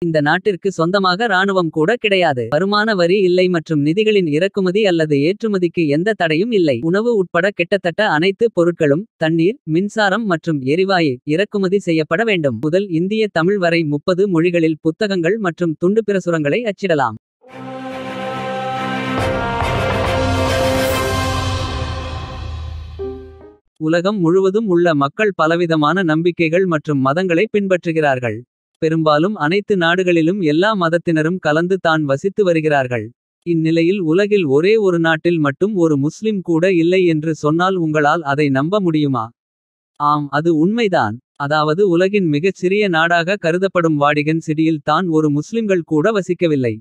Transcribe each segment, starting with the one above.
இந்த நாட்டிற்கு சொந்தமாக இராணுவம் கூட கிடையாது. வருமான வரி இல்லை மற்றும் நிதிகளின் இறக்குமதி அல்லது ஏற்றுமதிக்கு எந்த தடையும் இல்லை. உணவு உட்பட கிட்டத்தட்ட அனைத்து பொருட்களும் தண்ணீர், மின்சாரம் மற்றும் எரிவாயு இறக்குமதி செய்யப்பட வேண்டும். முதல் இந்திய தமிழ் வரை 30 மொழிகளில் புத்தகங்கள் மற்றும் துண்டுப்பிரசுரங்களை அச்சிடலாம். உலகம் முழுவதும் உள்ள மக்கள் பலவிதமான நம்பிக்கைகள் மற்றும் மதங்களை பின்பற்றுகிறார்கள். பெரும்பாலும் அனைத்து நாடுகளிலும் எல்லா மதத்தினரும் கலந்து தான் வசித்து வருகிறார்கள். இந்நிலையில் உலகில் ஒரே ஒரு நாட்டில் மட்டும் ஒரு முஸ்லிம் கூட இல்லை என்று சொன்னால் உங்களால் அதை நம்ப முடியுமா? ஆம், அது உண்மைதான். அதாவது உலகின் மிகச் சிறிய நாடாக கருதப்படும் வாடிகன் சிட்டியில் தான் ஒரு முஸ்லிம்கள் கூட வசிக்கவில்லை.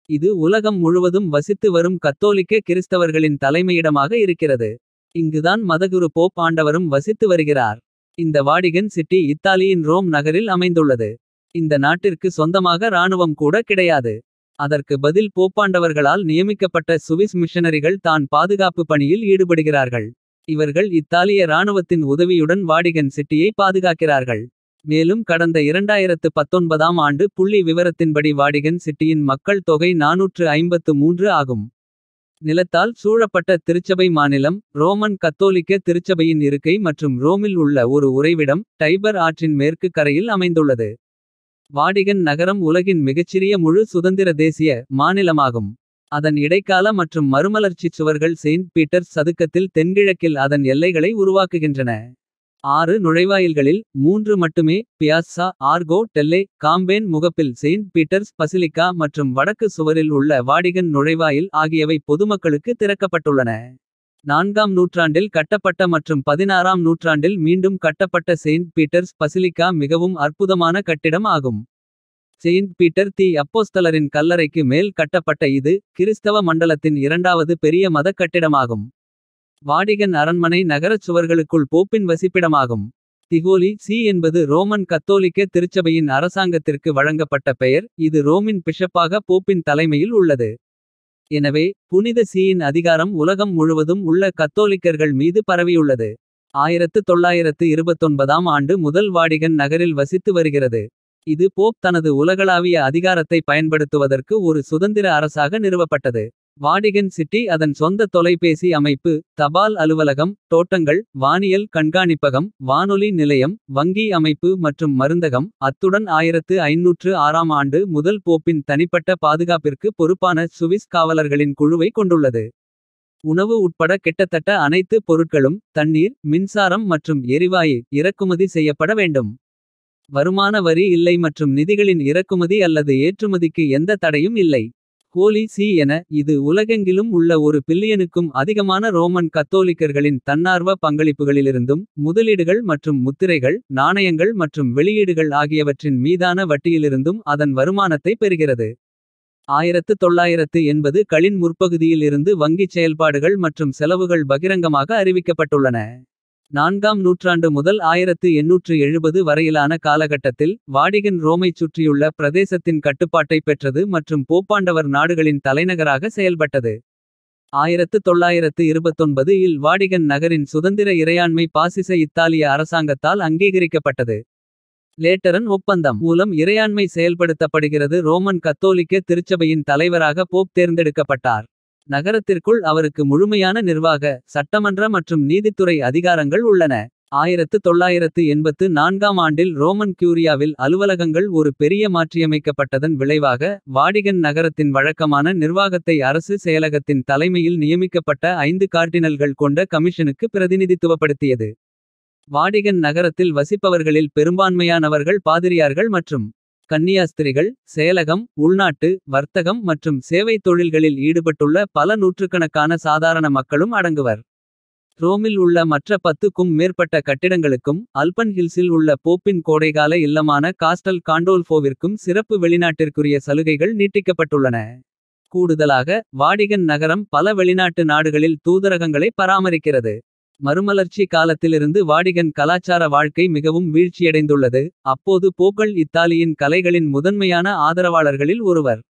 இது உலகம் முழுவதும் வசித்து வரும் கத்தோலிக்க கிறிஸ்தவர்களின் தலைமையிடமாக இருக்கிறது. இங்குதான் மதகுரு போப் ஆண்டவரும் வசித்து வருகிறார். இந்த வாடிகன் சிட்டி இத்தாலியின் ரோம் நகரில் அமைந்துள்ளது. இந்த நாட்டிற்கு சொந்தமாக இராணுவம் கூட கிடையாது. அதற்கு பதில் போப்பாண்டவர்களால் நியமிக்கப்பட்ட சுவிஸ் மிஷனரிகள் தான் பாதுகாப்பு பணியில் ஈடுபடுகிறார்கள். இவர்கள் இத்தாலிய இராணுவத்தின் உதவியுடன் வாடிகன் சிட்டியை பாதுகாக்கிறார்கள். மேலும் கடந்த 2019ஆம் ஆண்டு புள்ளி விவரத்தின்படி வாடிகன் சிட்டியின் மக்கள் தொகை 453 ஆகும். நிலத்தால் சூழப்பட்ட திருச்சபை மாநிலம் ரோமன் கத்தோலிக்க திருச்சபையின் இருக்கை மற்றும் ரோமில் உள்ள ஒரு உறைவிடம் டைபர் ஆற்றின் மேற்கு கரையில் அமைந்துள்ளது. வாடிகன் நகரம் உலகின் மிகச்சிறிய முழு சுதந்திர தேசிய மாநிலமாகும். அதன் இடைக்கால மற்றும் மறுமலர்ச்சிச் சுவர்கள் செயின்ட் பீட்டர்ஸ் சதுக்கத்தில் தென்கிழக்கில் அதன் எல்லைகளை உருவாக்குகின்றன. 6 நுழைவாயில்களில் 3 மட்டுமே பியாஸ்ஸா ஆர்கோ டெல்லே காம்பேன் முகப்பில் செயின்ட் பீட்டர்ஸ் பசிலிக்கா மற்றும் வடக்கு சுவரில் உள்ள வாடிகன் நுழைவாயில் ஆகியவை பொதுமக்களுக்கு திறக்கப்பட்டுள்ளன. 4ஆம் நூற்றாண்டில் கட்டப்பட்ட மற்றும் 16ஆம் நூற்றாண்டில் மீண்டும் கட்டப்பட்ட செயின்ட் பீட்டர்ஸ் பசிலிக்கா மிகவும் அற்புதமான கட்டிடம் ஆகும். செயின்ட் பீட்டர் தி அப்போஸ்தலரின் கல்லறைக்கு மேல் கட்டப்பட்ட இது கிறிஸ்தவ மண்டலத்தின் இரண்டாவது பெரிய மத கட்டிடமாகும். வாடிகன் அரண்மனை நகரச் சுவர்களுக்குள் போப்பின் வசிப்பிடமாகும். திகோலி சி என்பது ரோமன் கத்தோலிக்க திருச்சபையின் அரசாங்கத்திற்கு வழங்கப்பட்ட பெயர். இது ரோமின் பிஷப்பாக போப்பின் தலைமையில் உள்ளது. எனவே புனித சீயின் அதிகாரம் உலகம் முழுவதும் உள்ள கத்தோலிக்கர்கள் மீது பரவியுள்ளது. 1929ஆம் ஆண்டு முதல் வாடிகன் நகரில் வசித்து வருகிறது. இது போப் தனது உலகளாவிய அதிகாரத்தை பயன்படுத்துவதற்கு ஒரு சுதந்திர அரசாக நிறுவப்பட்டது. வாடிகன் சிட்டி அதன் சொந்த தொலைபேசி அமைப்பு தபால் அலுவலகம் தோட்டங்கள் வானியல் கண்காணிப்பகம் வானொலி நிலையம் வங்கி அமைப்பு மற்றும் மருந்தகம் அத்துடன் 1506ஆம் ஆண்டு முதல் போப்பின் தனிப்பட்ட பாதுகாப்பிற்கு பொறுப்பான சுவிஸ் காவலர்களின் குழுவை கொண்டுள்ளது. உணவு உட்பட கிட்டத்தட்ட அனைத்து பொருட்களும் தண்ணீர் மின்சாரம் மற்றும் எரிவாயு இறக்குமதி செய்யப்பட வேண்டும். வருமான வரி இல்லை மற்றும் நிதிகளின் இறக்குமதி அல்லது ஏற்றுமதிக்கு எந்த தடையும் இல்லை. ஹோலி சி என இது உலகெங்கிலும் உள்ள 1 பில்லியனுக்கும் அதிகமான ரோமன் கத்தோலிக்கர்களின் தன்னார்வ பங்களிப்புகளிலிருந்தும் முதலீடுகள் மற்றும் முத்திரைகள் நாணயங்கள் மற்றும் வெளியீடுகள் ஆகியவற்றின் மீதான வட்டியிலிருந்தும் அதன் வருமானத்தை பெறுகிறது. 1980களின் முற்பகுதியில் இருந்து வங்கிச் செயல்பாடுகள் மற்றும் செலவுகள் பகிரங்கமாக அறிவிக்கப்பட்டுள்ளன. 4ஆம் நூற்றாண்டு முதல் 1870 வரையிலான காலகட்டத்தில் வாடிகன் ரோமைச் சுற்றியுள்ள பிரதேசத்தின் கட்டுப்பாட்டை பெற்றது மற்றும் போப்பாண்டவர் நாடுகளின் தலைநகராக செயல்பட்டது. 1929இல் வாடிகன் நகரின் சுதந்திர இறையாண்மை பாசிச இத்தாலிய அரசாங்கத்தால் அங்கீகரிக்கப்பட்டது. லேட்டரன் ஒப்பந்தம் மூலம் இறையாண்மை செயல்படுத்தப்படுகிறது. ரோமன் கத்தோலிக்க திருச்சபையின் தலைவராக போப் தேர்ந்தெடுக்கப்பட்டார். நகரத்திற்குள் அவருக்கு முழுமையான நிர்வாக சட்டமன்ற மற்றும் நீதித்துறை அதிகாரங்கள் உள்ளன. 1984ஆம் ஆண்டில் ரோமன் கியூரியாவில் அலுவலகங்கள் ஒரு பெரிய மாற்றியமைக்கப்பட்டதன் விளைவாக வாடிகன் நகரத்தின் வழக்கமான நிர்வாகத்தை அரசு செயலகத்தின் தலைமையில் நியமிக்கப்பட்ட 5 கார்டினல்கள் கொண்ட கமிஷனுக்கு பிரதிநிதித்துவப்படுத்தியது. வாடிகன் நகரத்தில் வசிப்பவர்களில் பெரும்பான்மையானவர்கள் பாதிரியார்கள் மற்றும் கன்னியாஸ்திரிகள். செயலகம் உள்நாட்டு வர்த்தகம் மற்றும் சேவை தொழில்களில் ஈடுபட்டுள்ள பல நூற்றுக்கணக்கான சாதாரண மக்களும் அடங்குவர். ரோமில் உள்ள மற்ற 10க்கும் மேற்பட்ட கட்டிடங்களுக்கும் அல்பன் ஹில்ஸில் உள்ள போப்பின் கோடைகால இல்லமான காஸ்டல் காண்டோல்ஃபோவிற்கும் சிறப்பு வெளிநாட்டிற்குரிய சலுகைகள் நீட்டிக்கப்பட்டுள்ளன. கூடுதலாக வாடிகன் நகரம் பல வெளிநாட்டு நாடுகளில் தூதரகங்களை பராமரிக்கிறது. மறுமலர்ச்சி காலத்திலிருந்து வாடிகன் கலாச்சார வாழ்க்கை மிகவும் வீழ்ச்சியடைந்துள்ளது. அப்போது போப்கள் இத்தாலியின் கலைகளின் முதன்மையான ஆதரவாளர்களில் ஒருவர்.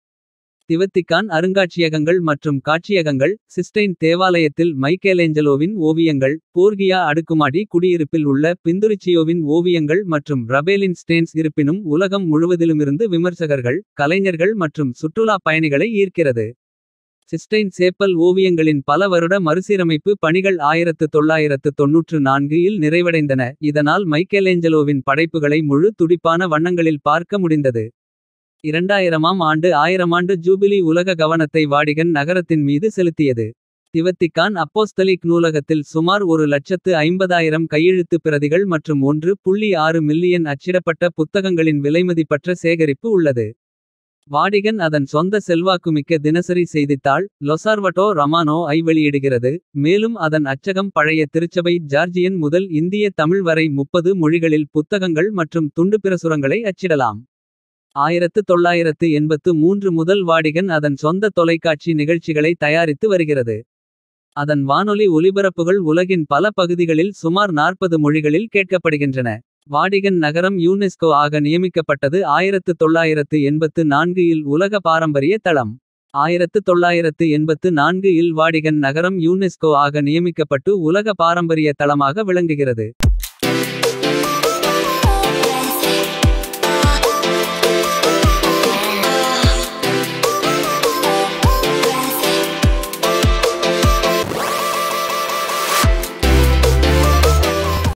திவத்திக்கான் அருங்காட்சியகங்கள் மற்றும் காட்சியகங்கள். சிஸ்டைன் தேவாலயத்தில் மைக்கேலேஞ்சலோவின் ஓவியங்கள். போர்கியா அடுக்குமாடி குடியிருப்பில் உள்ள பிந்துரிச்சியோவின் ஓவியங்கள் மற்றும் ரபேலின் ஸ்டேன்ஸ். இருப்பினும் உலகம் முழுவதிலுமிருந்து விமர்சகர்கள். கலைஞர்கள் மற்றும் சுற்றுலா பயணிகளை ஈர்க்கிறது. சிஸ்டைன் சேப்பல் ஓவியங்களின் பல வருட மறுசீரமைப்பு பணிகள் 1994 இல் நிறைவடைந்தன. இதனால் மைக்கேலேஞ்சலோவின் படைப்புகளை முழு துடிப்பான வண்ணங்களில் பார்க்க முடிந்தது. 2000ஆம் ஆண்டு 1000 ஆண்டு ஜூபிலி உலக கவனத்தை வாடிகன் நகரத்தின் மீது செலுத்தியது. திவத்திக்கான் அப்போஸ்தலிக் நூலகத்தில் சுமார் 1,50,000 கையெழுத்து பிரதிகள் மற்றும் 1.6 மில்லியன் அச்சிடப்பட்ட புத்தகங்களின் விலைமதிப்பற்ற சேகரிப்பு உள்ளது. வாடிகன் அதன் சொந்த செல்வாக்குமிக்க தினசரி செய்தித்தாள் லொசார்வட்டோ ரமானோ ஐ வெளியிடுகிறது. மேலும் அதன் அச்சகம் பழைய திருச்சபை ஜார்ஜியன் முதல் இந்திய தமிழ் வரை 30 மொழிகளில் புத்தகங்கள் மற்றும் துண்டுப்பிரசுரங்களை அச்சிடலாம். 1983 முதல் வாடிகன் அதன் சொந்த தொலைக்காட்சி நிகழ்ச்சிகளை தயாரித்து வருகிறது. அதன் வானொலி ஒலிபரப்புகள் உலகின் பல பகுதிகளில் சுமார் 40 மொழிகளில் கேட்கப்படுகின்றன. வாடிகன் நகரம் யுனெஸ்கோ ஆக நியமிக்கப்பட்டது 1984 இல் உலக பாரம்பரிய தளம். 1984 இல் வாடிகன் நகரம் யுனெஸ்கோ ஆக நியமிக்கப்பட்டு உலக பாரம்பரிய தளமாக விளங்குகிறது.